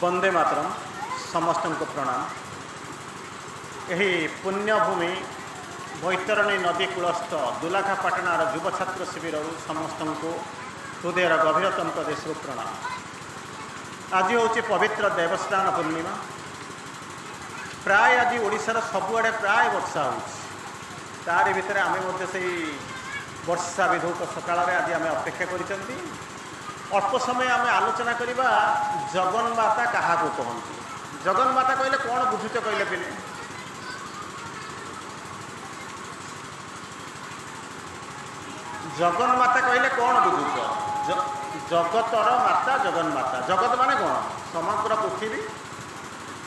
वंदे मातरम समस्त को प्रणाम। यही पुण्यभूमि बैतरणी नदी कूलस्थ दुलाखापाटणार युव छात्र शिविर समस्त को हृदयर गभीरतम प्रदेश प्रणाम। आज हूँ पवित्र देवस्नान पूर्णिमा। प्राय आज ओडिशार सबुआड़े प्राय वर्षा होरी भितर आम वर्षा विधौत सकाल आज आम अपेक्षा कर अल्प समय आम आलोचना करवा जगन्माता क्या कहती। जगन्माता कहले कौन बुझुच कहले पिले जगन्माता कहले कौन बुझुच जगतर माता जगन्माता। जगत माने कौन समग्र पृथ्वी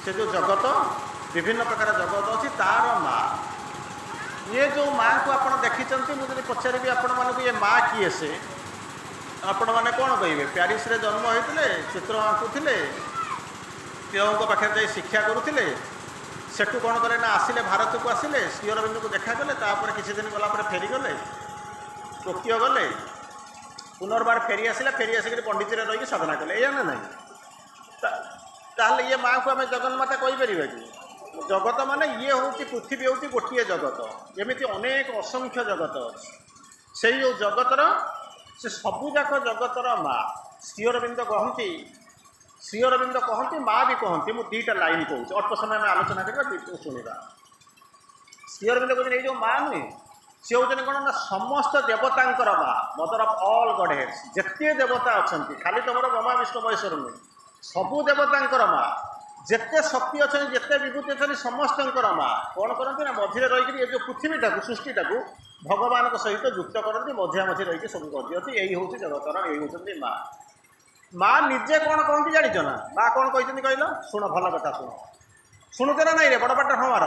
से जो जगत विभिन्न प्रकार जगत अच्छी तार माँ। ये जो माँ को आप देखी मुझे पचारि आपण मानक ये माँ किए से आपण मैंने कौन कहे प्यारिस रे जन्म होते चित्र आंकुले तिलकों पाखे जा शिक्षा करुले सेठू कौन कले ना आसिले भारत को आसिले श्री अरविंद को देखा कले किसी दिन गला फेरीगले टोकियो गले पुनर्बार फेरी आसिला फेरी आसिक पंडित रही साधना कले या ना ताहले ये माँ को आम जगन्माता कहीपर कि जगत माने ये हूँ पृथ्वी हूँ गोटे जगत एमती अनेक असंख्य जगत अच्छे से जो जगतर से सबुजाक जगतर माँ श्री अरविंद कहती माँ भी कहती मुझे दीटा लाइन कहूँ अल्प समय में आलोचना करवा शुणा। श्री अरविंद कहते जो माँ नुहे सी हूँ कौन ना समस्त देवतांकर माँ मदर ऑफ ऑल गॉडेस जिते देवता अच्छा खाली तुम ब्रह्मा विष्णु महेश्वर नुहे सबू देवतांकर माँ जिते शक्ति अच्छा जिते विभूति अच्छा समस्त माँ कौन करती ना मझे रही ये जो पृथ्वीटा सृष्टिटा भगवान सहित युक्त करती मझा मझे रही सब कर दिखती यही हूँ जगतर यही हूँ माँ। माँ निजे कौन कहती जाच ना माँ कौन कहते कहल शुण भल कथा शुण शुणुच ना नहीं रे बड़ पाटे हाँ मार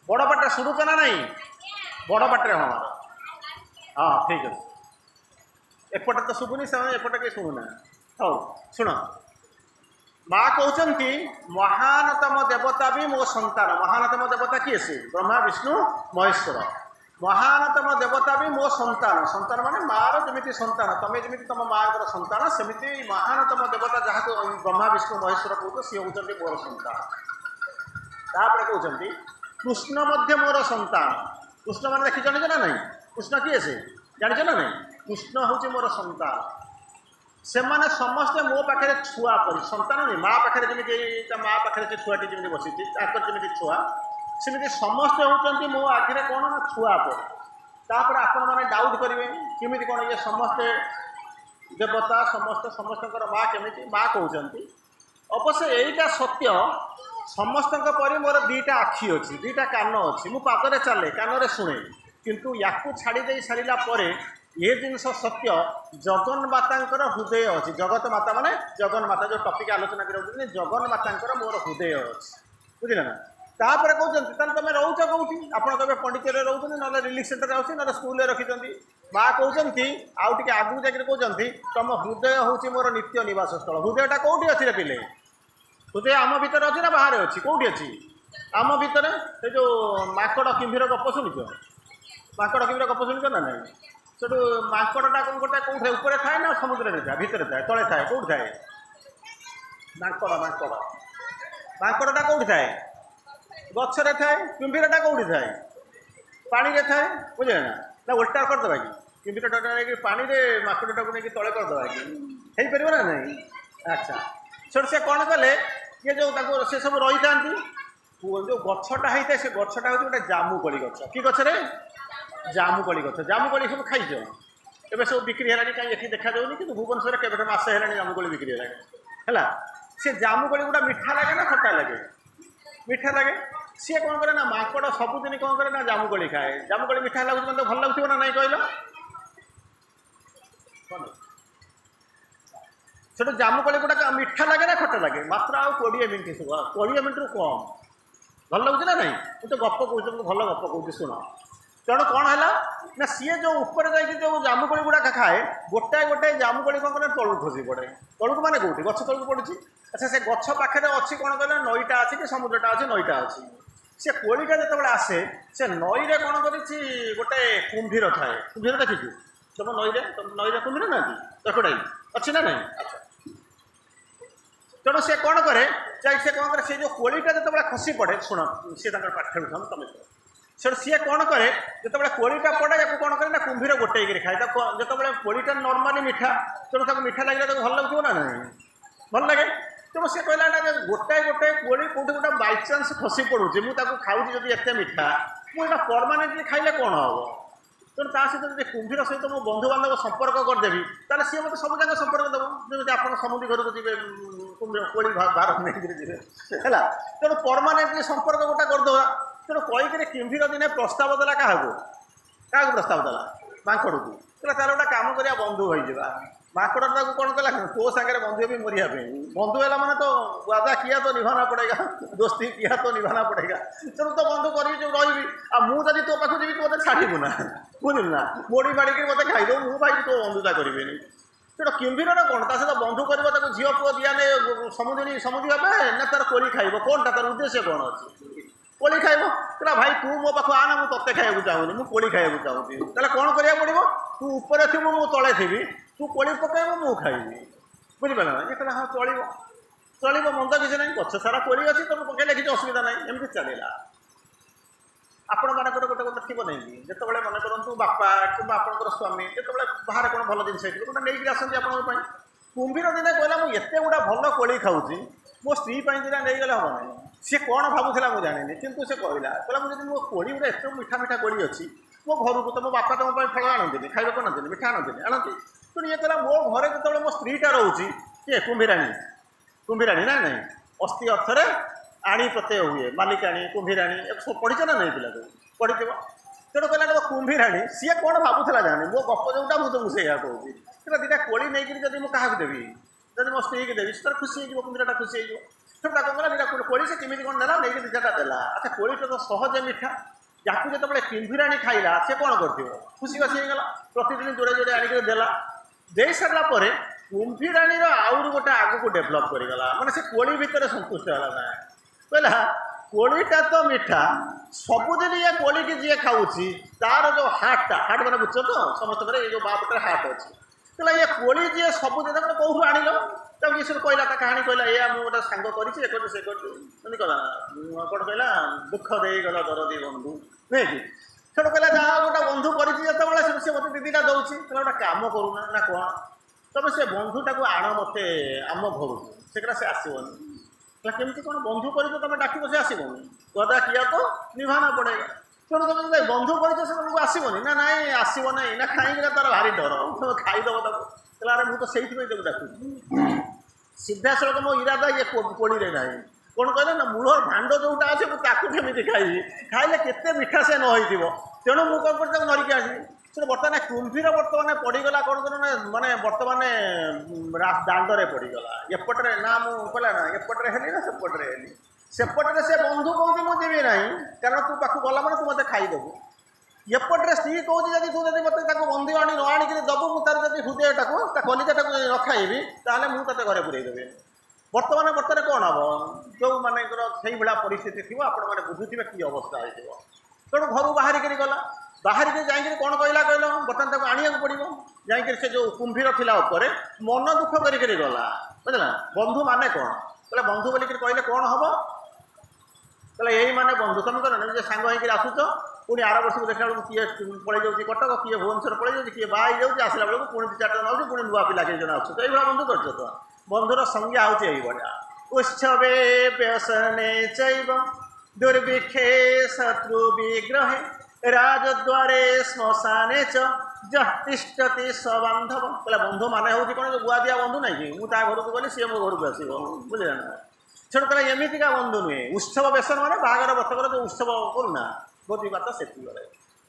बड़ पाटे शुणुच ना नहीं बड़ पाटे हाँ मार हाँ ठीक है एपटे तो शुभुनि से एपटे कहीं शुणुना हौ शुण माँ कहते महानतम देवता भी मो संतान। महानतम देवता किए से ब्रह्मा विष्णु महेश्वर महानतम देवता भी मो संतान। संतान माने मार जमी संतान तुम्हें जमी तुम माँ संतान सेमती महानतम देवता जहाँ को ब्रह्मा विष्णु महेश्वर कहते सी हूँ मोर संतान। तापर कहते कृष्ण मध्य मोर संतान। कृष्ण मान देखी जान ना नहीं कृष्ण किए से जान ना नहीं कृष्ण हूँ मोर संतान। से माने समस्ते मो पाखे छुआ पर संतान नहीं माँ पाखे जमी माँ पाखे से छुआटी जमी बसी जमी छुआ सेमती समस्ते होती मो आखिरे कौन ना छुआ पर। तापर आपण मैंने डाउट करेंगे केमी कौन ये समस्ते देवता समस्त समस्त माँ केमी माँ कहते अवश्य यहीटा सत्य समस्त पर मोर दीटा आखि अच्छी दीटा कान अच्छी मु पादरे चले कान शुणे किंतु या छाड़ी दे सारा पर ये जिनस सत्य जगन्माता हृदय अच्छी। जगत माता माने जगन्माता जो टपिक आलोचना कर जगन्माता मोर हृदय अच्छी बुझे ना। तापर कहते तुम रोच कौटी आपड़ कहे पंडित रोच ना रिलीफ सेन्टर अच्छी ना स्कूल रखिंट माँ कहते आउ टे आगू जाकर कहते तुम हृदय हूँ मोर नित्य निवास स्थल। हृदयटा कौटी अच्छी रे पिले हृदय आम भीतर अच्छी ना बाहर अच्छी कौटी अच्छी आम भीतर से जो माकड़ किम्भीर गप शुणुच माकड़ किम्भीर गप शुणुच ना नहीं सेठू माकड़टा कौन गोटे कौन थाए ऊपर थाए ना समुद्र में थाए भितर थाए तले थाए कौट थाए माकड़ माकड़ माकड़टा कौट थाए गचरे थाए किम्भीरटा कौटी थाए पानी रे थाए बुझे ना उल्टा करदे कि किम्भीरटा नहीं पानी रे माकड़टा को नहीं तले करदे कि हो पार ना नहीं। अच्छा सेठ से कौन कले ये जो से सब रही था जो गछटा होता है से गछटा हूँ गोटे जामुकोली गछ कि गचरे जामुकोली गछ जामुकोली सब खाइछ एवं सब बिक्री है कहीं ये देखा जाऊनी कि भुवनेश्वर के मसे है जामुकोली बिक्री है से जामुकोली गुड़ा मीठा लगे ना खट्टा लगे मीठा लगे सी कौन करे ना माकड़ सबुदिन कौन करे ना जामुकोली खाए जामुकोली मीठा लगुच मतलब भल लगुव ना नहीं कहल से जामुकोली गुड़ा मीठा लगे ना खट्टा लगे मात्र आउ 20 मिनट सब 20 मिनट कम भल लगुच ना नहीं मुझे गप कह तुमको भल गप कह शुण तेणु कौन है ना सी जो ऊपर जाकि जो जामुकोली गुड़ा खाए गोटाए गोटाए जामुकोली कौन करे तलू खसी पड़े तलू माने कौटी गछ तलू पड़ी। अच्छा से गछ पाखे अच्छी कौन कहले नईटा अच्छी कि समुद्रटा अच्छी नईटा अच्छी से कोलीटा जो आसे से नई रे कौन कर गोटे कुम्भीर थाए कुम्भीर देखी तुम नई रे कुम्भीर ना क्रोकोडाइल अच्छी ना नहीं। अच्छा तेणु सी कौन कै से कौन कै जो कोड़ीटा जो खसी पड़े शुण सी पाठ तुम शुण सी कौन कै जो कोड़ीटा पड़े या कौन करे ना कुंभीर गोटे खाए जो कोड़ीटा नर्माली मीठा तेणु मीठा लगे भल लगे ना ना भल लगे तेणु सी कहला ना गोटाए गोटाए कोड़ी कौटी गोटे बाईचान्स खसी पड़ूँ मुझे खाऊँ जब एत मीठा मुझे परमानेंटली खाइले कौन हम तेणु ता सहित जो कुंभीर सहित मो बंधु बांधव संपर्क करदेवी ताले सी मत सब जगह संपर्क देव जमी आप समुद्री घर को जी कुंभीर कोड़ी बार नहीं जी है तेणु परमानेंटली संपर्क गोटा करदे तेणु कहीकि कुंभीर दिने प्रस्ताव देला क्या क्या प्रस्ताव देला माकड़ को कहला तार गोटे कम करा बंधु हो माकड़ ताको कौन कला तो सागर बंधु भी मरिया बंधु है मैंने तो वादा किया तो निभाना पड़ेगा दोस्ती किया तो निभाना पड़ेगा तेणु तो बंधु करी जो रही मुझे तो पाखु जी मत छाड़ू ना बुझल ना मोड़ी माड़ी मत खाईदे मुझे भाई तो बंधुता करी तेणु कुंभीर कौन ता सहित बंधु कर झील पुओ दिया नहीं समुद्री हे ना तार कोली खाइब कौन तार उद्देश्य कौन अच्छी कोली खाइब कहला भाई तू मो पाख आना मुझे तत्ते खाइबा चाहूनी मुझे कोली खाइबा चाहूँगी ताले कौन करा पड़ो तू ऊपर थी मु तले थी तू कोली पकड़ मु खाइबी बुझिपार ना ये कहला हाँ चलो चलो मंद किसी ना गछ सारा कोली अच्छी तुम पकड़े किसी असुविधा ना एमती चलला आपण मानकर गोटे गोटे थी नहीं जो मन करूँ बापा कि आपंकर स्वामी जो बाहर कौन भल जिन गोटे नहीं आसती आप कुंभीर दिने कहला मुझे एत गुड़ा भल कोली खाऊँ मो स्त्री दिना नहीं गले हम ना सी कौन भावुला मुझे जानी कितु से कहला मुझे मो कोड़ी गुड़ा एत मीठा मीठा कोड़ी अच्छी मो घर को तो मो बापा तुम फल आणती खाइबा आनती मीठा आनती आनती तेणु ये कहला मो घर जो मो स्त्रीटा रोचे किए कुंभीराणी ना नहीं अस्थि अर्थर आणी प्रत्यय हुए मालिकाणी कुंभीराणी पढ़ी ना नहीं पिला पढ़ी तेणु कहला कुंभीराणी सी कौन भावुला जानी मो गप जोटा मुझे मुझे कहूँ कहला दुटा कोड़ी नहीं जब मुझे क्या देवी जब मो स्त्री की देवी से खुशी हो कुंभीरटा खुशी हो कहला कोड़ी से केमी कौन देला नहीं दुटा देला अच्छा कोड़ीटा तो सहज मीठा या जो कुंभीराणी खाइला सी कौन कर खुशी बासी होगा प्रतिदिन जोड़े जोड़े आणिक देला दे सारा कुंभीराणी आउर गोटे आग को डेभलप करगला माने से कोड़ी भितर संतुष्ट है ना कहला कोड़ीटा तो मीठा सबुदिन ये कोड़ी की जी खाऊँ तार जो हार्टा हार्ट मैंने बुझ तो समस्त ये जो बापटे हार्ट अच्छी कहला ये कोड़ी जी सबुदिन मैंने कौटू आनिल तब ये सब कहला कहानी कहला ये मुझे गोटे सांग कर कौन कहला दुख दे गला दरदी बंधु नहीं कि सेठू कहला जहाँ गोटे बंधु कर सी मत दीदीटा दौर कहला गोटे कम करूना ना कौन तब से बंधुटा को आण मत आम घर से से आसबनी केमती कौन बंधु कर तुम डाक से आसबनी गदा किया तो निभाना पड़ेगा तेणु तुम जो बंधु कर तुमको आसबनी ना नाई आसब ना ना खाई तार भारी डर खाईदेव कहला अरे मुझे से डाक सीधा सड़क मो इरादा ये कोड़ी ना कौन कहले ना मूल भांड जोटा अच्छे मुझे खाइबी खाइले केते मीठा से न तेणु मुझे कौन कर नरिकी आसबी से बर्तमान कुंभीर बर्तमान पड़गला कौन कर माने बर्तमान दांडे पड़गला एपटे ना मुझे ना एपटे हेली ना सेपटे हेली सेपटे से बंधु कौन मुझे देवी ना कारण तू पाक गला मैंने तू मत खाईदेबू एपटे स्त्री कौन जब तू जब मत बंधु आनी न आणिक दबू मुझे जब हृदयटा को कलिजाटा को न खाइबी ताले मुझे घरे पुरेदेवी बर्तमान बर्तमान कौन हम जो मानकर से भाया परिस्थिति थी आपण मैंने बुझुवे कि अवस्था हो तेणु घर बाहरिक गला बाहरिक जाइए कौन कहला कहल बर्तमान तक आनिया पड़ो जाइए से जो कुंभीर थिला मन दुख कर गला बुझला बंधु माने कौन कहला बंधु बोलिक कहले कौन हम कहला यही माने बंधु तुम कह निजे सांग होकर आसुच पुणी आर वर्ष को देखा बेलू किए पड़े जाऊँगी कटक किए भुवनेश्वर पड़े जाऊँगी किए बाहर जाऊँगी आसला बेलू पुणी दु चार ना पुणी नुआ पिला कई जन आस ये बंधु कर तो बंधुर संज्ञा हूँ भाया उत्सवे व्यसने चैव दुर्भिक्षे शत्रु विग्रहे राजद्वारे श्मशाने तिष्ठति सबांधव कहला बंधु माने हूँ कौन गुआ दिया बंधु नहीं कि मुझे घर को गली सी मो घर को आसो बुझे ना से कहला एमतीका बंधु नुहे उत्सव व्यसन माने बाहर बतकर जो उत्सव करूना भोजी भात से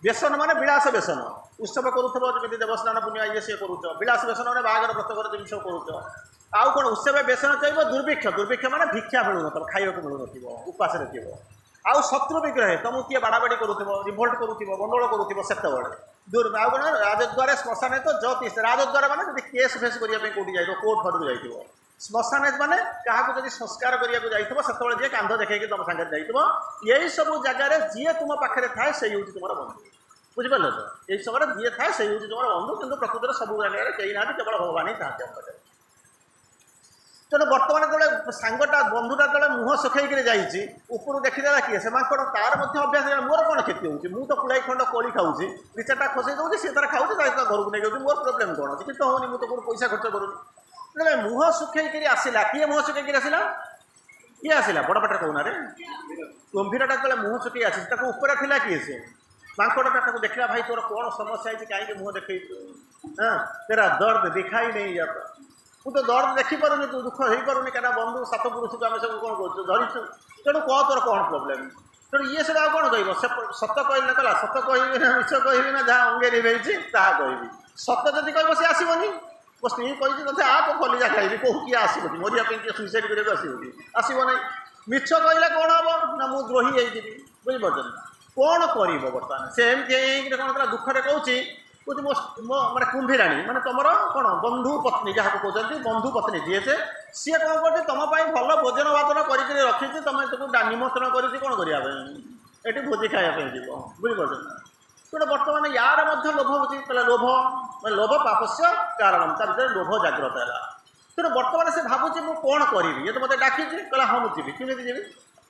व्यसन माने विलास व्यसन उत्सव करुँगी देवस्नान पुण्य ये सी करुच विलास व्यसन मैंने बाहर ब्रतकर जिन करुच आउ कौन उत्सव व्यसन चाहिए दुर्भिक्ष दुर्भिक्ष माने भिक्षा मिलू न खाइबा मिलू उपास आउ शत्रु विग्रह तुमको किए बाड़ाबाड़ी रिभोल्ट गंडोल कर आउ कौन राजद्वार श्मशान तो जति राजद्वार मैंने केस फेस करने कौटी जाइए कोर्ट फर्क जाइए श्मशान मैंने क्या जब संस्कार करने जाइए से जी कांध देखा तुम सागर जाइए यही सब जगार जी तुम पाखे थाए से हूँ तुम बंधु बुझिपार तो यही समय जी थाए से हूँ तुम बंधु कितु प्रकृत सब जगह कहीं ना केवल भगवान ही था तेणु बर्तमान जो सांगटा बंधुटा जो मुह सुखैक ऊपर देखीदेला किए से माकड़ तार अभ्यास मोर कौन क्षति होती मुझे तो पुड़ाई खंड कोड़ी खाऊँ दी चार्टा खसई दूसरी सी तार खाऊँ घर को नहीं जाऊँगी मोर प्रोब्लेम कौन अच्छी तो होनी मुझे कौन पैसा खर्च करूनी तेज मुह सुखैक आसला किए मुह सुखैक आसला किए आसला बड़ पाटे कहना रे कुंभीरटा जो मुह सुखी आसी ऊपर थिला किए से माकड़टा देखला भाई तोर कौन समस्या है कहीं मुँह देखे हाँ तेरा दर्द दिखाई नहीं जाता मुझे तो दर्द देखिपारे तू दुख हो पारे क्या बंधु सात पुरुष को आम सब कौन कर धरीचु तेणु कह तोर कौन प्रोब्लेम तेणु ये सब कौन कह सत कहना कला सत कह ना मिछ कह ना जहाँ अंगे निभेची ताहा कह सत जदि कह सी आसबनी मो स्त्री कही तथे आ तो कलिजा खाइबी कौ किए आसबी मरिया सुइसाइड करके आसबी आसब ना मिछ कहले कौन हम ना मुझे द्रोही होगी बुझीपार कौन कर बर्तमान से एमती कौन कला दुखरे कहूँ कौन मो माने कुंभीराणी माने तुमर कौन बंधु पत्नी जहाँ कहते बंधु पत्नी जी से सी कौन कर तुम भल भोजन भाजन कर रखी तुम तुमको निमंत्रण कर कौन करने भोजी खायापी जीव बुझीपार गोटे बर्तमान यार लोभ होती लोभ लोभ पापस्य कारण ता भर लोभ जाग्रत है तेणु बर्तमान से भावुँ मुझे कौन करी ये तो मतलब डाकी कहला हाँ मुझे जी केमी जी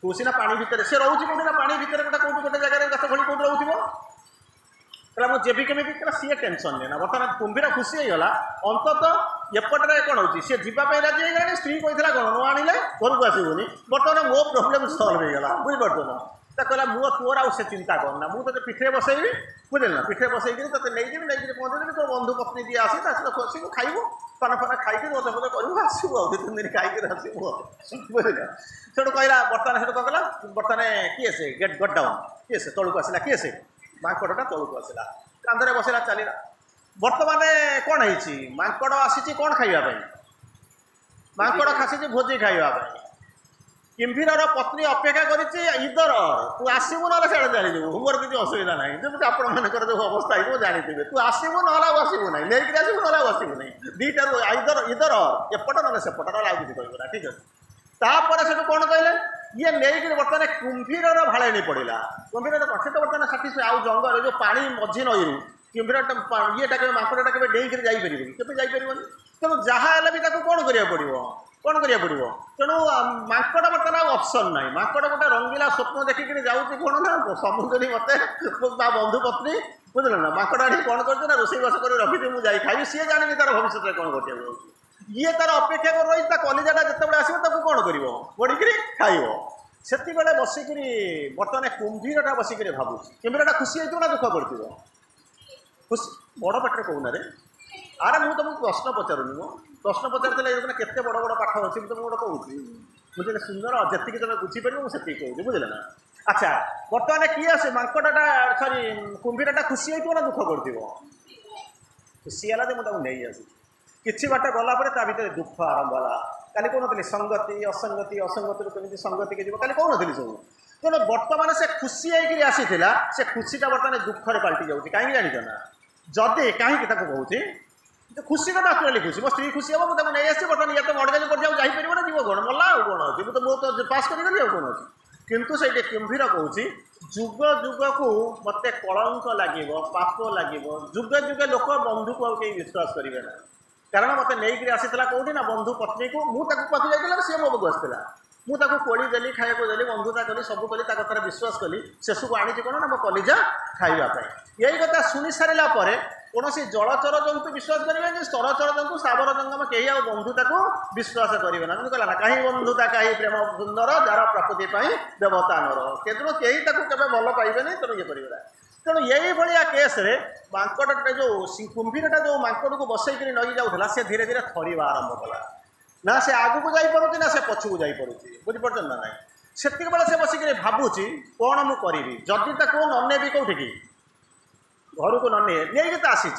तू सीना पानी भितर से रोचे कौटी ना पानी भितर गोटे कौट गोटे जगह गात भली कौट रोथो कहला मुझे जेबी केमी कहला सी टेंशन लेना बर्तमान कुंभीर खुशी होगा अंततः एपटे कौन हो सी जावाई राजी होगा स्त्री कही कौन न आने घर को आसबुनि बर्तमान मो प्रोब्लेम सल्व होगा बुझीपार ना कहला मुझे तोर आउ से चिंता करना मुझे पिठे बसैबी बुझे ना पिठे बसैक तो नहीं पहुँचे तो बंधु पत्नी जी आसी खुशी खाइबू पान फान खाई मत मत कर आसबू आ 2-3 दिन खाई आसबू बुझे से कहला बर्तमान से कौन कला बर्तमान किए से गेट गट डाउन किए से तौक आसला किए से माकड़टा तौक आसला कांधरे बसला चलला बर्तमान कौन है माकड़ आसी कौन खाइबा माकड़ खासी भोजी खाइबा किंभीर पत्नी अपेक्षा कर तू आसबू ना से जाणीजु मोर किसी असुविधा ना जब आपण जो अवस्था है जानी तू आसबू ना आसबू ना लेकिन आसबू ना आसबू ना दीटार इधर एपट ना सेपट ना किसी कहना ठीक अच्छे तापर से कौन कहले ये नहीं बर्तमान कुंभीर भाड़े पड़ा कुंभीर से तो बर्तमान साटिस्फाई आउ जंगल जो पानी मझी नई किंभीर ये माकड़टा के डेईक जापर केवे जापर तेणु जहाँ भी कौन करा पड़ो कौन करा पड़ो तेणु माकड़ बर्तमान ऑप्शन ना माकड़ गोटे रंगीला स्वप्न देखिक जाऊँगी कौन ना समुद्री मत बंधु पत्नी बुझल ना माकड़ आड़ी कौन कर रोषेईबास कर रखी मुझे खाई सी जानी तार भविष्य कौन कर ये तार अपेक्षा कर रही कलिजाटा जिते आसो कौन कर बड़ी खाइब से बसिक बर्तमान कुंभीरटा बसिक भावुँ कुंभीरटा खुशी होती ना दुख कर खुशी बड़ पाटे कहना रे आरे मुझे तुमको प्रश्न पचारूनी मो प्रश्न पचार केते बड़ बड़ पाठ अच्छी तुमको गोटे कहूँ मुझे सुंदर जी तुम बुझीपर मुझे कहूँ बुझे ना अच्छा बर्तमान किए आसे माकड़टा सरी कुंभीरटा खुशी होती ना दुख कर खुशी है मुझे नहीं आसी किसी बाट गलापर ता भर दुख आरंभ है काली कहूँ संगति असंगति असंगति कमी संगति के कल कहूँ सब तेणु बर्तमान से खुशी होकर आसी से खुशीटा बर्तमान दुखरे पलटि जाऊँगी कहीं जान ना जदि कहीं कहूँ खुशी तो आक्चुअली खुशी मो स्त्री खुशी हम मुझे नहीं आसी बर्तमान ये तो मडगाज पड़ जाऊ जापर ना जीव कौन मला आ कौन अच्छी मुझे पास करी कौन अच्छी किंतु से कुंभीर कहूँ जुग जुग को मत कलंक लगे पाप लगे जुगे जुगे लोक बंधु को कहीं विश्वास करेंगे ना कारण मत नहीं आसाला कौटी ना बंधु पत्नी को मुझे पाक जाइए सी मो पाक आसाला मुझे कोड़ी देली खाया देली बंधुता कली सब कली कथार विश्वास कली शेष को आनी कौन ना मो कलिजा खावाई यही कथा शुणी सारा कौन जलचर जंतु विश्वास करेंगे चरचर जंतु सावर जंगम कहीं आ बंधुता को विश्वास करेंगे ना कहला ना कहीं बंधुता कहीं प्रेम सुंदर जार प्रकृति देवता नर तेणु कहीं भल पाइबे तेणु ये करेगा तेणु यही भाया केस्रे माकड़टा जो कुंभीरटा जो माकड़ को बसईक नई जाऊला से धीरे धीरे थरिबा आरंभ कला ना से आगू को जापी ना से पछू जापी बुझीपार ना ना से से बसिक भावुची कौन मुझे करी जदि ननेबी कौटी की घर को नहीं तो आसी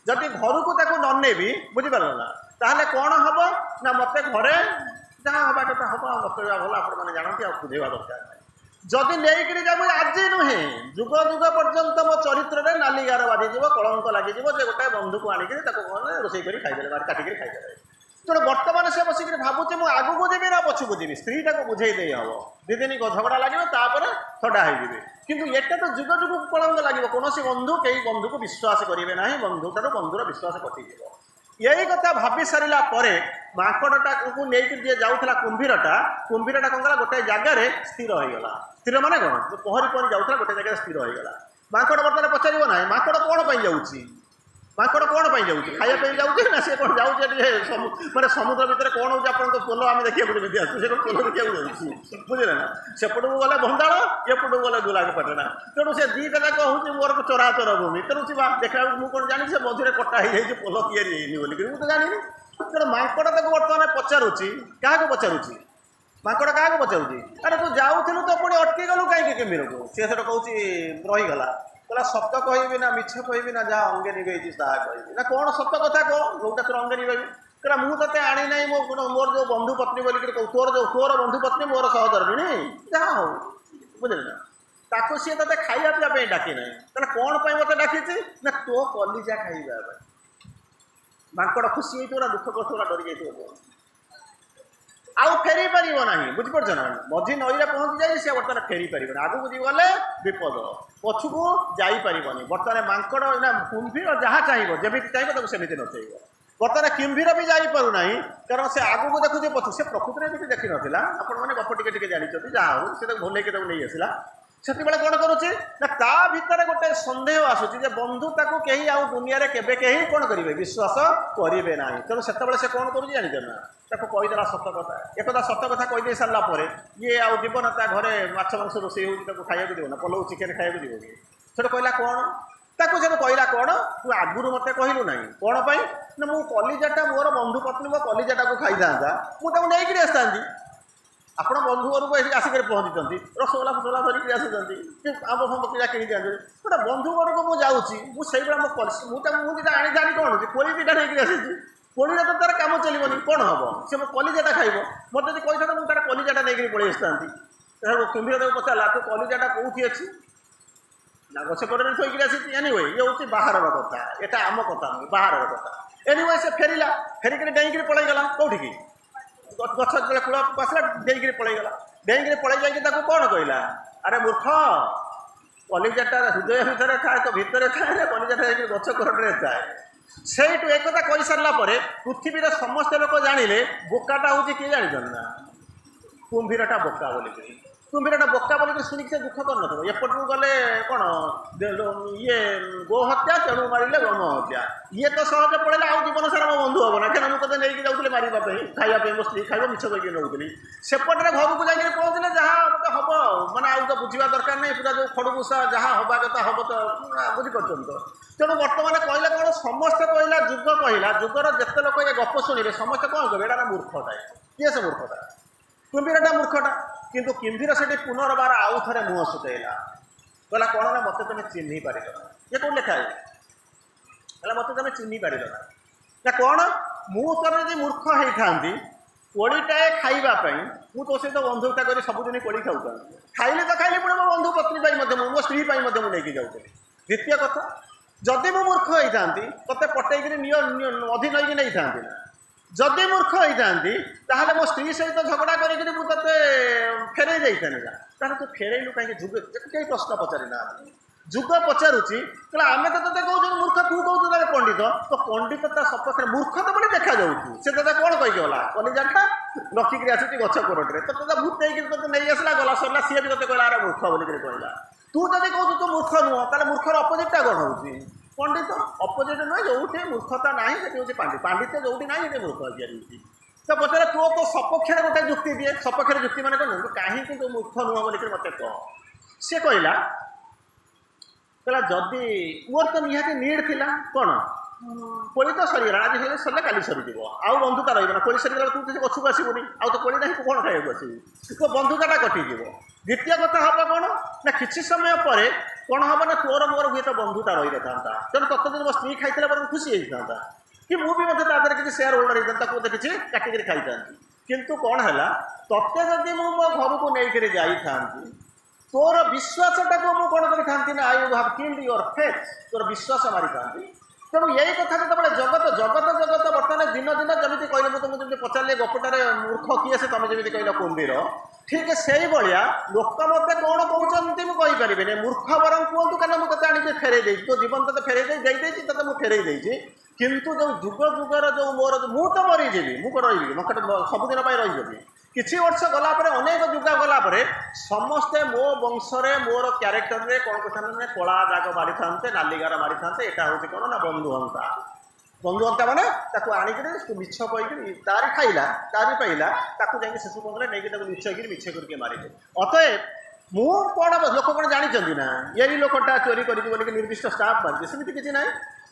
जदि घर को ननेबी बुझीपार ना ताहले कौन हम ना मत घरे जहाँ हवा कथा हम मत भल आप जानते बुझेवा दरकार जदि नहीं जाब आज नुहे जुग जुग पर्यंत मो चरित्र में नाली गार बाधिज कलंक लगे गोटे बंधु को आनिक रोषे कर खाईदे काटिक खाईदे तेणु बर्तमान से बसिक भावुचे मुझे आगू जी ना पछू जी स्त्रीटा को बुझे दे हम 2 दिन झगड़ा लगे थोड़ा हो किंतु एटा तो जुग जुग कलंक लगे कौन बंधु कई बंधु को विश्वास करेंगे ना बंधुटार बंधुर विश्वास कटिज यही कथा भाभी सारा पर माकड़टा को लेकिन जी जाऊला कुंभीरटा कौन कला गोटे जगार स्थिर होगा स्थिर माने कौन पहरी पहरी जाऊला गोटे जगह स्थिर होगा माकड़ बर्तमान पचार ना माकड़ कौन पर जाऊँगी माकड़ कौन पर जाऊँगी खायापी जाऊँगी ना सी कौन जाऊँ मैंने समुद्र भितर कौन हो पोल आम देखा जमी आसू से पोल देखा जाऊँ बुझे ना सेपटू गले बंधाड़ एपटू गले दुलागपाटना तेणु से दीटा जाक हूँ मोर चराचर भूमि तेणु देखा मुझे जानी से मझे कटा ही पोल या बोलिक मुझे जानी तेणु माकड़ ताको बर्तमान पचारुची क्या पचारुची माकड़ क्या पचारुची अरे तू जाऊलु तो पुणी अटकी गलु कहीं केमीर को सी से कहूँ रहीगला कहला सत कहबी ना मिछ कहबी ना जहाँ अंगे निभेजी ता कहबी ना कौन सत कथा कह जोटा तोर अंगे निभेबी कहला मुझे आनी ना मोर जो बंधु पत्नी बोलिक तोर बंधु पत्नी मोर सहधर्मिणी जहाँ हो बुझे ना ताको सी ते खाया पीवा डाकी ना कहला कौन पर मत डाकी ना तो कलिजा खाइबा माकड़ खुशी होता दुख करता डरी जाइए आउ फेरी पार ना बुझीपार ना मझी नईरे पहुँची जाए सी बर्तमान फेरी पार आगू बुझी गले विपद पछुक जापर बर्तमान माकड़ ना कुंभीर जहाँ चाहिए जमी चाहिए सेमती नचेब बर्तमान किंभीर भी जापर ना कारण से आगू को देखुचे पछु से प्रकृति में भी देखी नाला आपण मैंने गप टिके जानते जहाँ हो सी भुलेक नहीं आसला से कौन करुचे ना ता भितर गोटे सन्देह आसूची बंधु ताको कहीं आउ दुनिया रे केबे कहीं कौन करेंगे विश्वास करेंगे ना तेणु से से कौन कर जानते ना कहीदेला सत कथा एक सत कथा कहीदे सारापर ये आउ जीवन ता घरे माछ मांस रोसे हो खाया देव पलौ चिकेन खाया देव कि से कहला कौन ताको जब कहला कौन तू आगुरी मत कहलु ना कौन पाई ना मो कलिजाटा मोर बंधु पत्नी मो कलिजाटा को खाई था मुझे नहीं आसता आप बंधु घर को आसिक पहुँची रसगोला फसगोला धरिक आसुँच आम फम क्या कि गोटे बंधु घर को मुझे मुझे मुझे आनी जानी कौन हो कोली दुटा नहीं आसी कोली तो तार कम चलनी कौन हम सी मो कलिजाटा खाइब मत जब कही था तार कलिजाटा नहीं पलि आसता कुंभीर ताको पचारा तू कलिजाटा कौटी अच्छी ना गछ कड़े थोक आसी एनिवे ये हूँ बाहर कथा यहाँ आम कथा नुह बाहर कथा एनिवे से फेरला फेरिक डेईक पलैगला कौटी गछ जो कूल आसला डेईक पलैगला डेईक पलि जाकि कौन कहला अरे मूर्ख कलिजाटा हृदय भितर थाए तो भितर थाए कलिजाटा गछ कड़े थाए से एक कही सारा पृथ्वी समस्त लोक जानिले बोकाटा हूँ किए जान ना कुंभीरटा बोका बोलिक कुंभीरटा बोका बोलिक शुणिक से दुख कर नपटू गले कौन ये गो हत्या तेणु मारे गम हत्या ये तो सहज पड़े आउ जीवन सारा मो बंधु हम ना क्या मुझे नहीं जाऊँगी मारे खायापी मो स्त्री खाइब मिछ कहीं नौली सेपटे घर को जाकर पहुँचले जहाँ हम माने आउ तो बुझा दरकार नहीं पूरा जो खड़गुसा जहाँ हवा कथा हम तो बुझीपार तो तेणु बर्तमान कहला कौन समस्त कहला जुग कहला जुगर जिते लोग ये गप शुणे समस्त कौन कहे यहाँ मूर्खटा किए से मूर्खटा कुंभीरटा मूर्खटा किंतु किंभीर से पुनर्बार आउ थे मुह सुतेला कहला कौन ना मत तुम चिन्ह पार ये कौन लिखा है मत तुम चिन्ह पार ना कौन मुझे मूर्ख होता कोड़ीटाए खावाई मु तो सहित बंधुता कर सबुदिन कोड़ी खाऊ खाइले तो खाइले पुणे मो बंधु पत्नी मो स्त्री नहीं जाऊँगी द्वितीय कथा जदि मु मूर्ख होता ते पटेक अधीन नहीं था ना जदि मूर्ख होता मो स्त्री सहित झगड़ा करते फेरे जाता तू फेरलु कहीं जुग कहीं प्रश्न पचारि ना जुग पचारुची कहला आम तो ते कहूँ मूर्ख तू कहूँ पंडित तो पंडित सपक्ष मूर्ख तो बड़े देखा जाऊँ से ते कौन कहीगला कलिजाटा रखिक आसूँ गछ कोरटे तो ते भूत नहीं आसला गला सरला सी भी ते कहला अरे मूर्ख बोलिक कहला तू जब कहूँ तू मूर्ख नुह ताले मूर्खर अपोजिटा कौन हो पंडित अपोजिट नुहे जो मूर्खता ना से हूँ पांडित्य जो ना मूर्ख तैयारी तो पचारे तू तो सपक्ष गोटे जुक्ति दिए सपक्ष जुक्ति मैंने कौन कहीं तू मूर्ख नुह बोलिक मत कह सी कहला कहला जदि मोर तो निहाती नीड थिला कौन कोली तो सरीगला आज सरला काली सरीज आउ बंधुता रहा कोली सरीगला तू किसी गछक आसबुनि आउ तो कोली ना कौन खाइबा आसबू तो बंधुताटा कटिज द्वितीय कथा हम कौन ना किसी समय पर कौन हम ना तोर मोर हुए तो बंधुता रही था तेणु तत्व जो मो स्त्री खाई खुशी होता कि मुझे तादर किसी सेयार होल्डर होता किसी काटिक खाई था किंतु कौन है तत्ते जदि मो घर को लेकर जाई तोर विश्वासटा को मुझे कौन करी ना I have killed your faith तोर विश्वास मारी था तेणु यही कथा जो जगत जगत जगत बर्तमान दिन दिन जमी कहले मुझे मुझे पचारे गपटारे मूर्ख किए से तुम जमी कहल कुंभीर ठीक से भाया लोक मत कौन कहते मुझे कहीपरि मूर्ख बर कहतु क्या मुझे आनी फेरे तो जीवन तो फेरे ते मुझे फेरे किंतु जो जुग जुगर जो मोर मु तो मरीजी मुझे रही मत सबुदिन रही किसी वर्ष गलापर अनेक जुग गलापर समस्ते मो वंशरे मोर क्यारेक्टर रे कौन कहते कला दाग मारी था नालीगार मारी था यहाँ हूँ कौन ना बंधुहंता बंधुहंता मैंने आणिक मिछ कहीकि तारी खाइला तारी पाइला जाकि शिशु पंद्रे नहीं मिछ करके मारे अतएव मु कौन लोक कौन जानते ना ये लोकटा चोरी कर निर्दिष्ट स्टाफ मारे सेमती किसी ना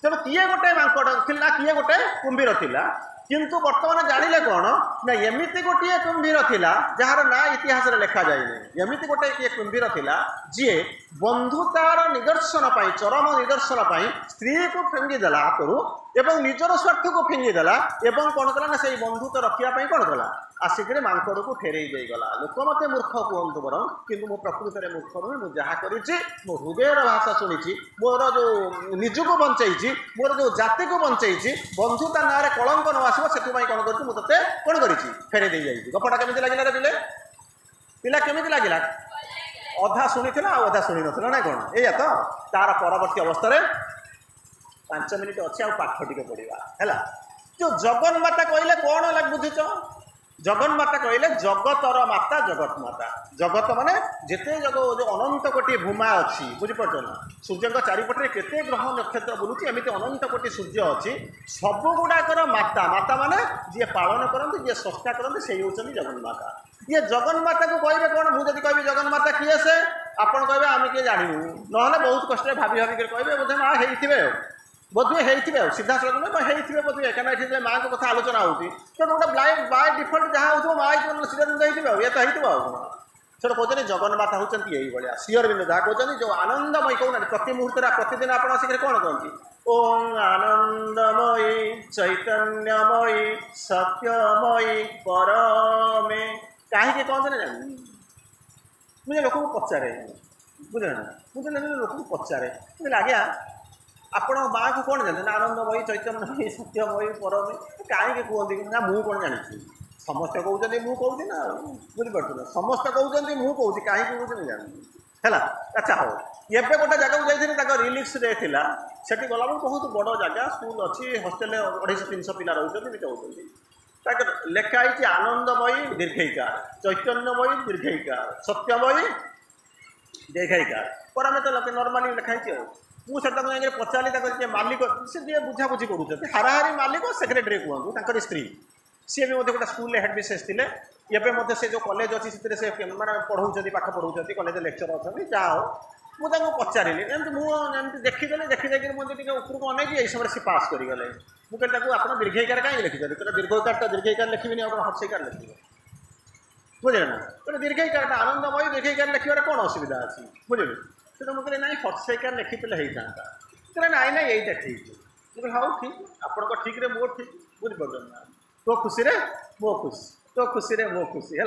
तेणु किए गोटे मांकड़ था किए गोटे कुंभीर थिला किंतु वर्तमान जानिले कौन ना एमती गोटे कुंभीर थिला जार ना इतिहास लिखा जाए एमती गोटे किए कुंभीर थिला जी बंधुतार निदर्शन चरम निदर्शन स्त्री को फेंगीदेला हाथरू एवं निजर स्वार्थ को फेंगीदेला एवं कौन कला ना से बंधुत्व रखापी कौन कला आसिक मांकड़ को फेरई देगला लोक मत मूर्ख कहतु बर कि प्रकृत में मूर्ख नुहे मुझे जहाँ करी मो हृदयर भाषा शुणी मोर जो निजक बंचाई मोर जो जाति को बंचाई बंधुता ना कलंक न आसो से कौन कर मुझे कौन कर फेरे दे जाइए गपटा केमी लगे पिले पिला केमी लगे अधा शुणी अधा शुणी ना ना कौन या तो तार परवर्ती अवस्था 5 मिनिट अच्छे आ पाठ टे पढ़ा है जो जगन्माता कहले कौन लग बुझुच जगन्माता कहले जगतर माता जगत माता जगत माने जिते जग जो अनंत कोटी भूमा अच्छी बुझीपार ना सूर्य चारिपटे केते ग्रह नक्षत्र बुलूची एमती अनंत कोटी सूर्य अच्छी सब गुड़ाकर माता माता माने जी पालन करते जी स्रष्टा करते से होती जगन्माता ये जगन्माता को कहे कौन मुझे कहि जगन्माता किए से आपड़ कहे आम किए जानू ना बहुत कष्ट भाभी भाभी कहे बोधे माँ होते बोधे होते सीधा सड़क होते बोधे कहीं माँ को कथा आलोचना होती तो गोटे बाय डिफल्ट जहाँ हो माँ सीधा होते ये तो होते से कहते जगन्माता होती यही सियर बिंदु जहाँ कहते जो आनंदमयी कहना प्रति मुहूर्त प्रतिदिन आप कौन कहती ओम आनंदमयी चैतन्यमयी सत्यमयी परमे कहीं कहते ना जानी मुझे लोक पचारे बुझे ना मुझे लोक पचारे मुझे आज्ञा आपण माँ को कौन जानते आनंदमयी चैतन्यमयी सत्यमयी परमे कहीं कहते ना मुझे कौन जानी समस्त कहते मुझे कहूँ ना बुझीपार ना समस्त कहते मुझे कहूँ कहीं कहते जानी है अच्छा हो एवं गोटे जगह जाइए रिलीज डे थी से गला बहुत बड़ जगह स्कूल अच्छी हस्टेल 250-300 पिला रोचे कहते लेखाई आनंदमयी दीर्घईकार चैतन्यमयी दीर्घईकार सत्यमयी दीर्घईकार पर आम तो नर्माली लिखाई मुझे पचारि मालिक सी बुझाबुझी कर हाराहारी मालिक सेक्रेटरी कहतु स्त्री सी भी गोटे स्कूल हेड मिसेस थे एवं से जो कॉलेज अच्छी से मैंने पढ़ाऊँ पाठ पढ़ाऊँ कॉलेज लेक्चर अच्छा जहाँ हो मुझे पचारि एमती मुझे देखीदेली देखी मुझे उपरको अनेक यही समय से पास करगले मुझे आप दीर्घईकार कहीं लिखिए दीर्घकार दीर्घईकार लिखिए आप हर्षईकार लिखे बुझे ना तो दीर्घईकार आनंदमयी दीर्घईकार लिखे कौन असुविधा अच्छी बुझे तो मुझे ना हर्षईकार लिखिले होता कहते ना ना यही ठीक मुझे हाँ ठीक आपण ठीक रे मो ठीक बुझीपार ना तो खुशी रे मो खुशी तो खुशी रे मो खुशी है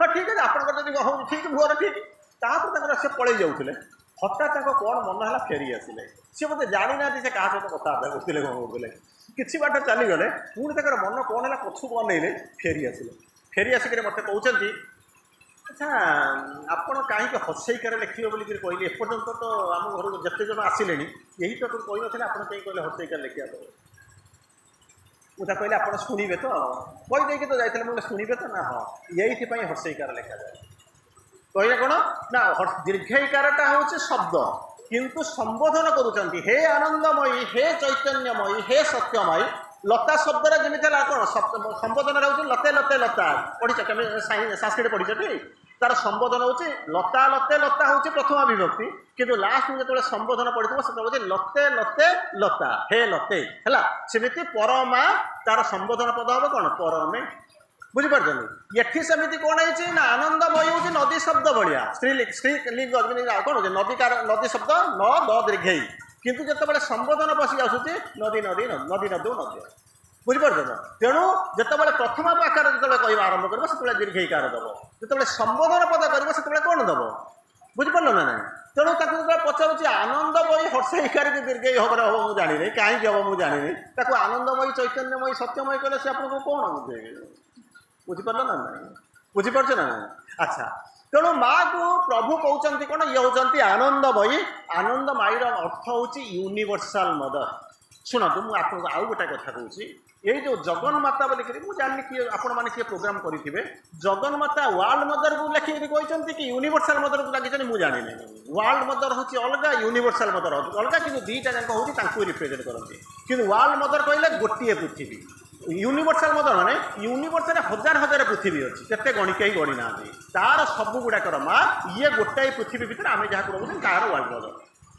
हाँ ठीक है आप हाँ ठीक मोर ठीक तापर से पलि जाऊे हठात कौन मन है फेरी आसिले सी मत जानी ना से क्या सहित कथबार्ता करते कौन करते किसी बाट चलीगले पुणी मन कौन है पछू अनेले फेरी आसिले फेरी आसिक मत कहते अच्छा आपण कहीं हर्षईकार लिखे बोल कहली एपर्यंत तो आम घर जिते जन आसिले यही तो कही ना आप कहीं कहले हर्षईकार लिखा मुझे कहले आप शुणे तो कहीदे तो जाते मुझे शुणे तो ना हाँ यही हर्षईकार लिखा जाए कहले कौन ना दीर्घईकारटा हूँ शब्द किंतु संबोधन करुँच हे आनंदमयी हे चैतन्यमयी हे सत्यमयी लता शब्द जमी कौन संबोधन हूँ लते लते लता पढ़ी संस्कृत पढ़ी तार संबोधन हूँ लता लते लता हूँ प्रथमा विभक्ति किंतु लास्ट में जो संबोधन पढ़ी से लते लते लता हे लते है सेमती परमा तार संबोधन पद हम कौन परमे बुझीपार ये सेमती कौन है ना आनंदमयी हूँ नदी शब्द भाया स्त्रीलिंग कौन हो नदी शब्द न द दीर्घई किंतु जिते संबोधन बसी आसूँ नदी नदी नदी नदू नदी बुझीपार तेणु जिते प्रथम आकार जो कह आरंभ कर से दीर्घईकार दब जो संबोधन पद कर से कौन दब बुझीपार ना ना तेणु जो पचारूँ आनंदमयी हर्षईकार दीर्घई हम हम मुझे जानी कहीं हम मुझे जानी आनंदमयी चैतन्यमयी सत्यमयी कहले से आपको कौन बुझीपार ना ना बुझीपार ना अच्छा तेणु माँ को प्रभु कहते कौन ये हूँ आनंदमयी आनंदमयीर अर्थ हूँ यूनिवर्सल मदर ଶୁଣନ୍ତୁ ମୁଁ ଆପଣଙ୍କୁ ଆଉ ଗୋଟେ କଥା କହୁଛି ଏଇ ଯୋଉ ଜଗନ୍ମାତା ବୋଲିକିରି ମୁଁ ଜାଣିନି କିଏ ଆପଣ ମାନେ କିଏ ପ୍ରୋଗ୍ରାମ କରିଥିବେ ଜଗନ୍ମାତା ୱାର୍ଲଡ ମଦରକୁ ଲେଖିକିରି କହିଛନ୍ତି କି ୟୁନିଭର୍ସାଲ ମଦରକୁ ଲାଗିଛନ୍ତି ମୁଁ ଜାଣିନି ୱାର୍ଲଡ ମଦର ହେଉଛି ଅଲଗା ୟୁନିଭର୍ସାଲ ମଦର ଅଲଗା କିନ୍ତୁ ଦୁଇଟା ଯାକ ହେଉଛି ତାଙ୍କୁ ରିପ୍ରେଜେଣ୍ଟ କରନ୍ତି କିନ୍ତୁ ୱାର୍ଲଡ ମଦର କହିଲେ ଗୋଟିଏ ପୃଥିବୀ यूनिवर्सल मदर माने यूनिवर्सल हजार हजार पृथ्वी अच्छी केते गणी कहीं गणी ना तार सब गुड़ाकर माँ ये गोटाए पृथ्वी भितर आम जहाँ रोचे तार वर्ल्ड मदर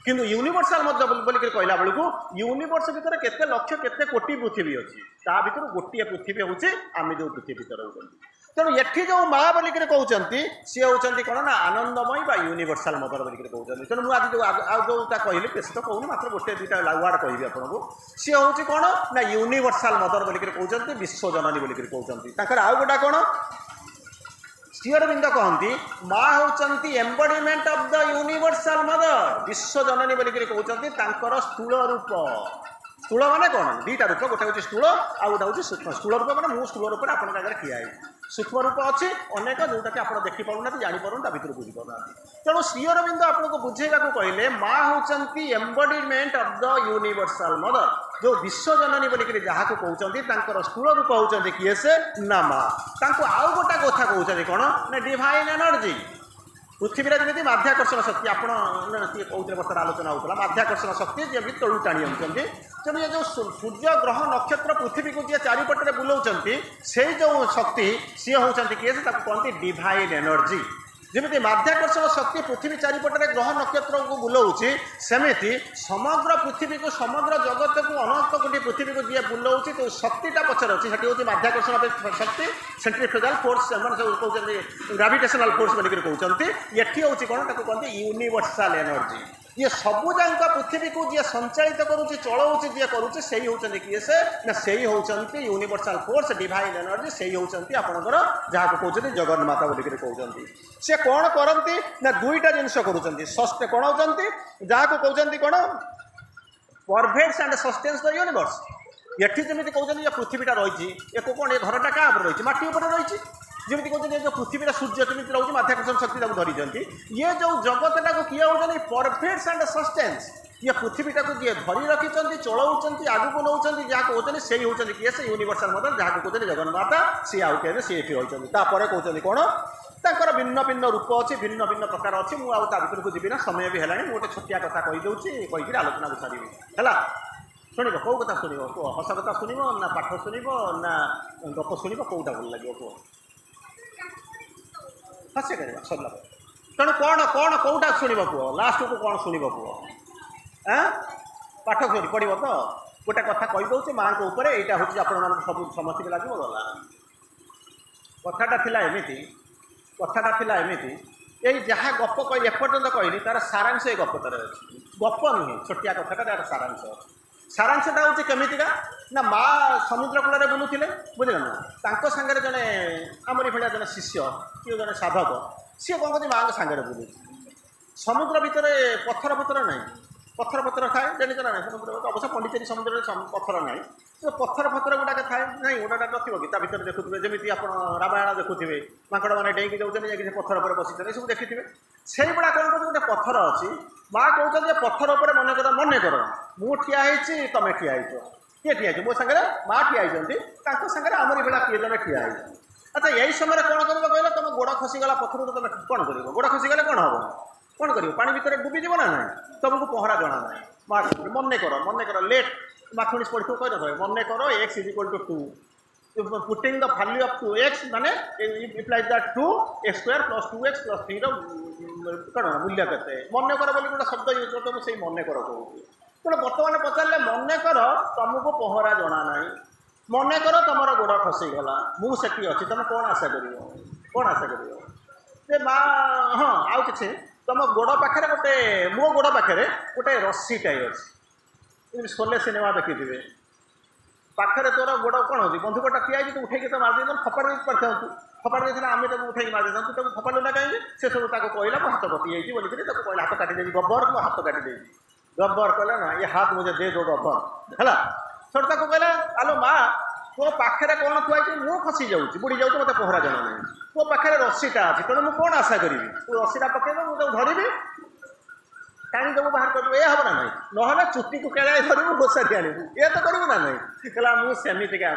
किंतु यूनिवर्सल मदर बोलिक कहला बेलू यूनिवर्स भितर केते लक्ष केते कोटी पृथ्वी अच्छी ता भर गोटे पृथ्वी हूँ आम जो पृथ्वी भितर रोचे तेणु ये जो माँ बोलिक कहते सी हूँ कौन ना आनंदमयी बा यूनिवर्सल मदर बोलिक कहते तेणु मुझे आज जो कहली बेस तो कहूँ मात्र गोटे दुईटा वार्ड कहि आपको सी हूँ कौन ना यूनिवर्सल मदर बोलिक कहते विश्वजननी बोलिक कहते आउ गोटा कौन श्री अरविंद कहती माँ होती एम्बडीमेंट ऑफ द यूनिवर्सल मदर विश्वजननी बोलिक कहते स्थूल रूप स्थूल माने कौन दुईटा रूप गोटे हूँ स्थूल आ गोटे हूँ सूक्ष्म स्थूल रूप मैंने मुझ स्थूल रूप आपन आगे ठिया सूक्ष्म रूप अच्छी अनेक जोटा कि आप देखिपार ना जापर भर बुझीपार तेणु श्री अरविंद आपको बुझेगा कहले माँ होती एम्बडीमेंट ऑफ द यूनिवर्सल मदर जो विश्वजननी बोलिक जहाँ कहते स्थूल रूप होती किए से ना माँ आउ गोटा कथा कहते कौन ना डिवाइन एनर्जी पृथ्वी जमी माध्याकर्षण शक्ति आप कहते बर्तमान आलोचना होता माध्याकर्षण शक्ति जी भी तलू टाणी आनुंट तेणु ये जो सूर्य ग्रह नक्षत्र पृथ्वी को जी चारिपटे बुलाऊँ से जो शक्ति सी होती किए से कहते डिवाइन एनर्जी जमी माध्याकर्षण शक्ति पृथ्वी चारिपटे ग्रह नक्षत्र को बुलाऊँ सेमती समग्र पृथ्वी को समग्र जगत को अनंत कोटी पृथ्वी को जी बुलाऊँ तो शक्तिटा पचर अच्छी से हूँ माध्याकर्षण शक्ति सेंट्रीफ्यूगल फोर्स सब कहते ग्राविटेशनल फोर्स बोलिक कहते ये हूँ कौन कहते यूनिवर्सल एनर्जी ये सबुजाक पृथ्वी को जी संचालित करुच्ची चलाऊँच जी करुच्चे से होती किए से ना से होती यूनिवर्सल फोर्स डिवाइन एनर्जी से होती आपंकर जहाँ को कहते जगन्माता बोलिक कहते से कौन करती ना दुईटा जिनस कर कौन होती जहाँ को कहते कौन परभेट्स एंड सस्टेन्स द यूनिवर्स ये जमी कहते पृथ्वीटा रही एक कौन ये घरटा क्या रही माटी उपर रही जमी कहते जो पृथ्वी सूर्य केमी रोचे माध्याकर्षण शक्ति धरी ये जो जगतटा को किए होती परफेक्ट्स एंड सस्टेन्स ये पृथ्वीटा को जी धरी रखिंट चलाऊँ आगू को नौकरी जहाँ कहते से होती किए से यूनिवर्सल मदर जहाँ को कहते जगन्माता सी आउ कहे सी ये रही कहते कौन तर भिन्न भिन्न रूप अच्छी भिन्न भिन्न प्रकार अच्छी मुझे भर को जी ना समय भी है गोटे छोटिया कथा कहीदे कहीकि आलोचना को सारी है शुण कौ कथा शुण हस कथा शुण ना पाठ शुण ना गप शुण कौटा भल लगे कह हसे कर सरला तेणु कौन कौन कौटा शुण पुओ लास्ट को कौन शुण पुओ पाठ शुणी पड़ो तो गोटे कथा कहीदे माँ को ऊपर यहाँ हूँ आप सब समस्त लगे गला कथाटा एमती कथाटा एमती ये जहाँ गप कह एपर्यंत कहली तार सारांश ये गपटार अच्छी गप नुहे छोटिया कथाटा तार सारांश सारांशटा हूँ केमितिका ना माँ समुद्र कूल बुलूले बुझे ना सागर जड़े आमरी भाया जन शिष्य कि जड़े साधक सी कौन कहते माँ सागर बुलू समुद्र भितर पत्थर पत्थर ना पत्थर पत्थर थाए जानी ना समुद्र अवश्य पंडिचेरी समुद्र पत्थर ना तो पत्थर पत्थर गुड़ाक थाए ना गोटा नथिबो कि भर देखुए जमी आप रामायण देखुए माकड़ मैंने डेईकी जाऊँचे पत्थर पर बसी सब देखिए से गुड़ा कौन कहते गोटे पत्थर अच्छी माँ कहते पत्थर उपर मन कर मु ठिया तुम ठिया किए ठिया मो सागर माँ ठिया सागर आमरी भाया किए जन ठिया अच्छा यही समय कौन कर कहले तुम गोड़ खसीगला पत्थर तुम कौन कर गोड़ खसीगले कौन हम कौन कर पानी भितर डूबीज ना ना तुमको पहरा जना ना माँ मन कर लेट माथुणी पढ़ी कह न मन कर x is equal to 2 putting the value of 2x माने implies that 2x square plus 2x plus 3 कौन मूल्य के मन कर बोली गोटे शब्द यूज करते मुझे मन कर कहूँ तेना बर्तमान पचारे मन कर तुमको पहरा जना ना मन कर तुम गोड़ खसीगला मुझे अच्छी तुम कौन आशा कर माँ हाँ आउ कि तुम गोड़ पाखे गोटे मो गोड़ पाखे गोटे रस्सीटाए अच्छी शोले सिनेमा देखिए पाखे तोर गोड़ कौन होती बंधुकटा ठिया तो उठे तो मार दे फपाड़ी पारि फपाड़ी देना आम उठे मार दे तू फपाड़ू ना कहीं से सब कहला हाथ कटी जाइए बोलिक कहला हाथ काटिदे गब्बर को हाथ काटिदे गब्बर कहला ना ये हाथ मुझे दे दो गब्बर है सर कहला आलो माँ तो पाखे कौन थुआई मु खसी जाऊँगी बुड़ी जाऊँ मत पहरा जना ना तो पाखे रस्सीटा अच्छी तेणु मुझे कौन आशा करी तू रस्सीटा पकड़ मुझे धरबी टाणी देबू बाहर कर ये हम ना नहीं नहले चुट्टी को केड़ा धरबू घोषारी आनबू ये तो करू ना नहीं कहला मु सेमितिका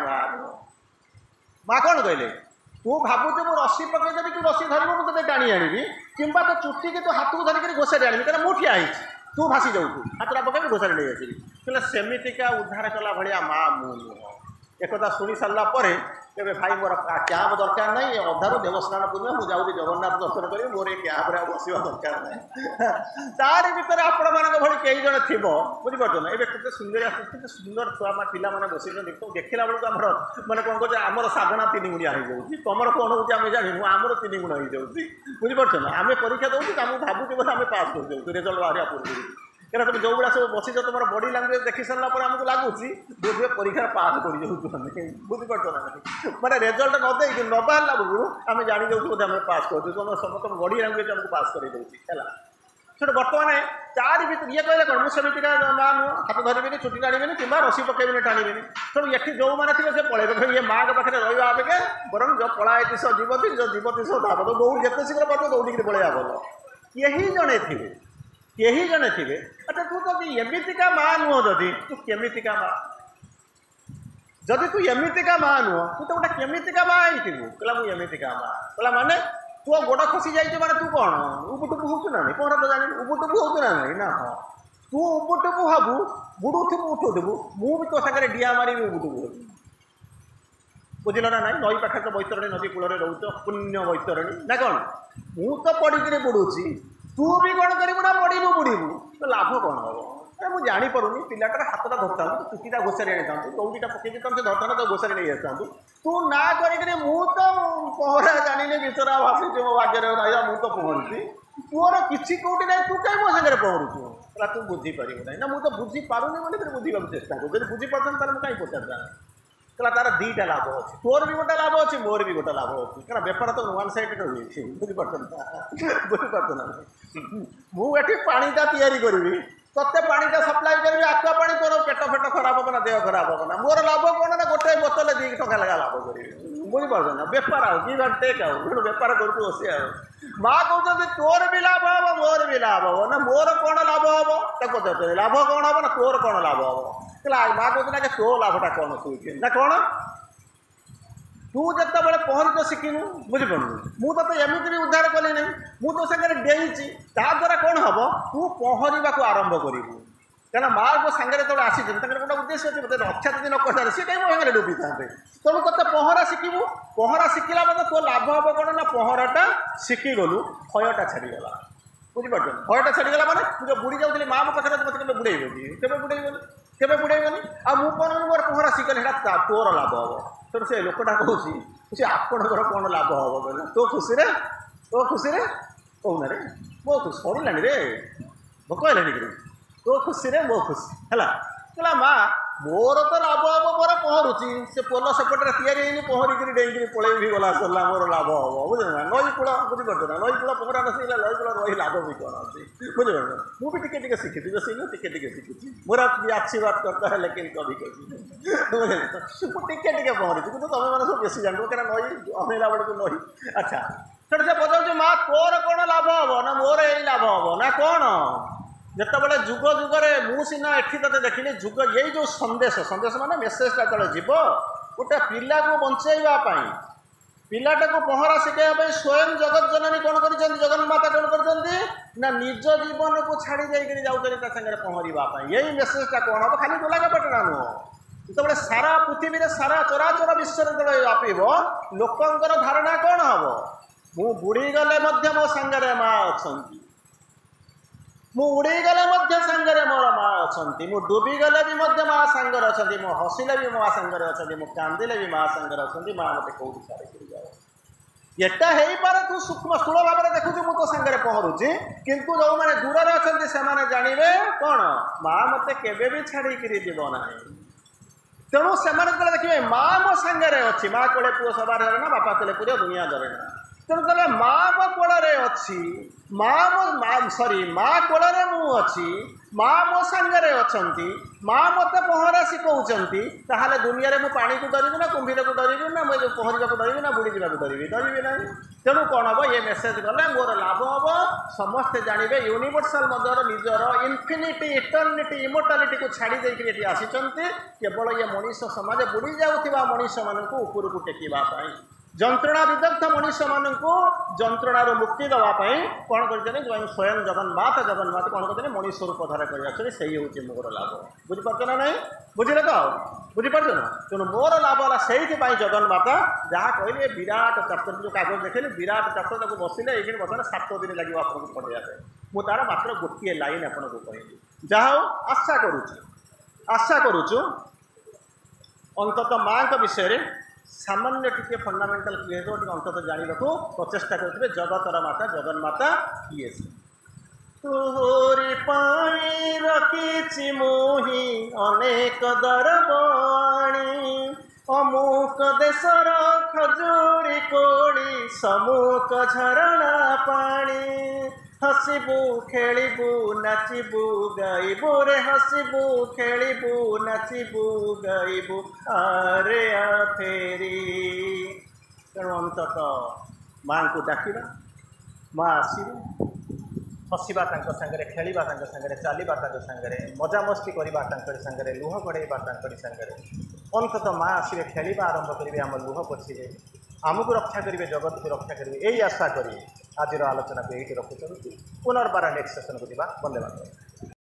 माँ कौन कहले तू भावुଛୁ ମୁଁ ରସି ପକେଇଦେବି ତୁ ରସି ଧରିବୁ ମୁଁ ତତେ ଟାଣି ଆଣିବି କିମ୍ବା ତୋ ଚୁଟିକି ତୁ ହାତକୁ ଧରିକିରି ଘୋଷାରି ଆଣିବି କାରଣ ମୁଁ ଠିଆ ହେଇଛି ତୁ ଭାସି ଯାଉଛୁ ହାତଟା ପକେଇବି ଘୋଷାରି ନେଇ ଆସିବି କହିଲେ ସେମିତିକା ଉଦ୍ଧାର କଲା ଭଳିଆ ମା ମୁଁ ନୁହଁ एकथा शुणी सारा पर तेरे भाई मोर क्याब दरकार ना अधारू देवस्नान पूर्णिमा मुझे जाऊँगी जगन्नाथ दर्शन करी मोर ये क्याब्रे बसवा दरकार ना तार भर आपण मान कई जन थी बुझीपार ना ये केते सुंदर केते सुंदर छुआ पिला मैंने बस देखला बेलू आमर मैंने कौन कहे आमर साधना 3 गुणिया हो जाऊँगी तुम कौन हो जानू आमर 3 गुण हो जाऊँगी बुझीपार ना आम परीक्षा दूसरी आम भावुँ बोले आम पास कर जाऊँ रिजल्ट बाहर पूर्व क्या तुम जो गुड़ा सब बस तुम बॉडी लैंग्वेज देखी सारा आमको लगुच बोधे परीक्षा पास कर बुझीपार ना मैंने रेजल्ट न दे न बाहर बेलू आम जाणी जाऊँ बोधे आम पास कर समस्त बॉडी लैंग्वेज आमको पास कर से बर्तमान चारि भर ये कहले कौन मुझे माँ नुह हाथ धरबी छुट्टी टाणी कि रसी पकेबी टाणी तेणु ये जो मैंने थे से पलैबे ये माँ पाखे रहा अपेक्षा बरं जो पलायती जीवती जो जीवती सह धावत दौड़ जिते शीघ्र पाठ दौड़ी पलैया भल यही जड़े थे यही जड़े थे अच्छा तू तो एमतीका माँ नुह जदि तू केमितिका माँ जदि तू एमतीका माँ नुह तू तो गोटे केमितिका माँ होइथिबु कहला मु एमतीका माँ कहला माने तू गोड़ खसी जाइए माने तू कौन उबुटुबु होचु ना नहीं पहरा तो जानी उबुटुबु होचु ना नहीं ना हाँ तू उबुटुबु हबु बुड़ुथिबु उठुथिबु मु भी तो सागरे डिया मारी उबुटुबु बुझिल ना नहीं नई पाखे तो बैतरणी नदी कूल रोच पुण्य बैतरणी ना कौन मु तो पड़ी बुड़ुची तू भी कौन करू ना पड़ू बुड़ू तो लाभ कौन हम मुझे जापरूनी पिलाटार हाथटा धरता चुटीटा घोषारी आनी था दौड़ीटा पकई तो धरता तो घोषारी नहीं आसता तू ना करी मु तो पहरा जानी विचरा भाषी मो भाग्य रहा मुझे तो पहरुची तोर किसी कौटी ना तू कहीं मो सागर पहरुचु तू बुझीपार ना मुझे तो बुझीपारूनी बोली बुझा चेषा करूँ जब बुझीपार मुझे कहीं पचार कहला तार दीटा लाभ अच्छे तोर भी गोटे लाभ अच्छे मोर भी गोटे लाभ अच्छे क्या बेपार तो वन साइड हुए बुझीपार ना मुझे पाटा या तत्ते पाटा सप्लाई करी आकुआ पानी तोर पेट फेट खराब होना देह खराब होना मोर लाभ कौन ना गोटे बोतल 2 टका लगा लाभ करी बुझीपार ना बेपार गिव एंड टेक बेपार कर बस माँ कहते तोर भी लाभ हम मोर भी लाभ हम ना मोर कौन लाभ हम पचार लाभ कौन हम ना तोर कौन लाभ हम कहला माँ कहते ना तो लाभटा कौन शुचे ना कौन तू जिते बड़े पहरी तो शिखिनु बुझीपारू मुझे एमती भी उद्धार कली ना मुझे सागर डेईची द्वारा कौन हम तू पहरवा को आरंभ करू क्या माँ को सागर जो आसी गोटे उद्देश्य अच्छे मतलब रक्षा यदि न कर सी कहीं मोहंगे डुबी था तेणु ते पहरा शिखू पहरा शिखला मतलब तो लाभ हम कौन ना पहराटा शिखिगलु भयटा छाड़गला बुझीपार भयटा छाड़गला मैंने मुझे बुड़ी जाऊँगी माँ मो पाखे मत के बुड़ेबी केवे बुड़ेबनी आ मु कौन मोर पहरा शिखल है तोर लाभ हम तेणु से लोकटा कहूँ आपणकर कौन लाभ हम कहना तो खुशी कहूना रे मो खुशी सर रे भोक है तो खुशी रे मो खुशी है कहला माँ मोर तो लाभ हम मोर पहरुची से पोल सेपटे या पहरिकी डेईकी पलैं भी गला सरला मोर लाभ हम बुझे ना नई कूल बुझीपार ना नई कूल पहरा नसीला नई कूल रही लाभ भी कौन अच्छे बुझे मुझे टिके शिखी बेसी टिके शिखी मोर आशीर्वाद करता है लेकिन कभी कभी टिके पहरी कि तुम मैंने सब बेसी जान क्या नई अनेला बेड़ू नई अच्छा से पचार माँ तोर कौन लाभ हम ना मोर यही लाभ हम ना कौन जिते बड़े जुग जुगरे मुना एठी ते देखनी जुग यही जो संदेश संदेश माने मेसेजटा जो जीव गोटे पिला को बंचाइवाई पिलाटा को पहरा शिखाइबा स्वयं जगत जननी कौन कर जगन्माता कौन कर निज जीवन को छाड़ी जाऊँगी पहरवाई यही मेसेजटा कौन हम खाली गोलागा पटना नुह जो सारा पृथ्वी में सारा चराचर विश्व जो व्यापीब लोकंर धारणा कौन हम मु बुड़ी गले मो सांगरे माँ अच्छा मु उड़ी गले सांगरे मोर माँ अच्छा मु डूबी गले भी माँ सांगरे अच्छा मु हसिले भी माँ सांगरे अच्छा मु कांदिले भी माँ सांगरे अच्छा माँ मत कौटी छाड़ी जाओ एटा है पारे तू सूक्ष्म स्थूल भाव में देखु मु तो सांगरे पहरुची किंतु जो मैंने दूर अच्छा से जानवे कौन माँ मत केवे भी छाड़ी जीव ना तेणु से देखिए माँ मो सांगरे अच्छी माँ कोले पुओ सवार ना बापा तेले पुरे दुनिया धरे ना तेणु कले माँ मो कोल अच्छी माँ मो सॉरी माँ कोल मु अच्छी माँ मो सांगे अच्छा माँ मत पहरा शिखौंती ताहले दुनिया रे मु पानी को डरबी ना कुंभीर को डरबी ना मुझे पहरवा को डरबी ना बुड़ी जावाक डरबी ना तेणु कौन हम ये मेसेज गले मोर लाभ हम समस्ते जानवे यूनिवर्सल मदर निजर इनफिनिटी इटर्निटी इमोर्टालिटी को छाड़ी देकर आसी केवल ये मनीष समाज बुड़ी जाऊा मनीष मान उपरको टेकवाई जंत्रणा विदग्ध मनीष मान जंत्रणार मुक्ति देवाई कौन कर स्वयं जगन्नाथ कौन करते मनीष रूप धारा कर हूँ मोर लाभ बुझीपार ना नहीं बुझे तो बुझीपार ना तेणु मोर लाभ है से जगन्माता जहाँ कहले विराट चैप्टर जो कागज देखिए विराट चैप्टर तक बसिले ये बर्तमान 7 दिन लगे आपको पढ़ाया मुझे तार मात्र गोटे लाइन आपको कहली जहाँ आशा करुचु अंततः माँ विषय सामान्य टी फंडामेंटल क्लियर अंततः जानवा प्रचेषा करते जगतर माता जगन्माता किए से तोरी पाई रखी मोही अनेक दरबाणी अमुक देशर खजूरी कोड़ी सम्मुख झरणा पानी हसबू खेलबू नाचबू गाइबू रे हसबू खेलबू नाचबू गाइबू आरे आ फेरी तेणु अंततः माँ को डाकिबा माँ आसवा हसवा सागरे खेलवा सागरे चलवा सागरे मजामस्ती करवा सागरे लुह गड़ेवा सागरे अंततः माँ आसवे खेलवा आरंभ करेंगे आम लुह पोछे आमको रक्षा करेंगे जगत को रक्षा करेंगे यही आशा करी आज आलोचना को ये रखुच्छी पुनर्बार नेक्स्ट सेसन को जा। वंदे मातरम।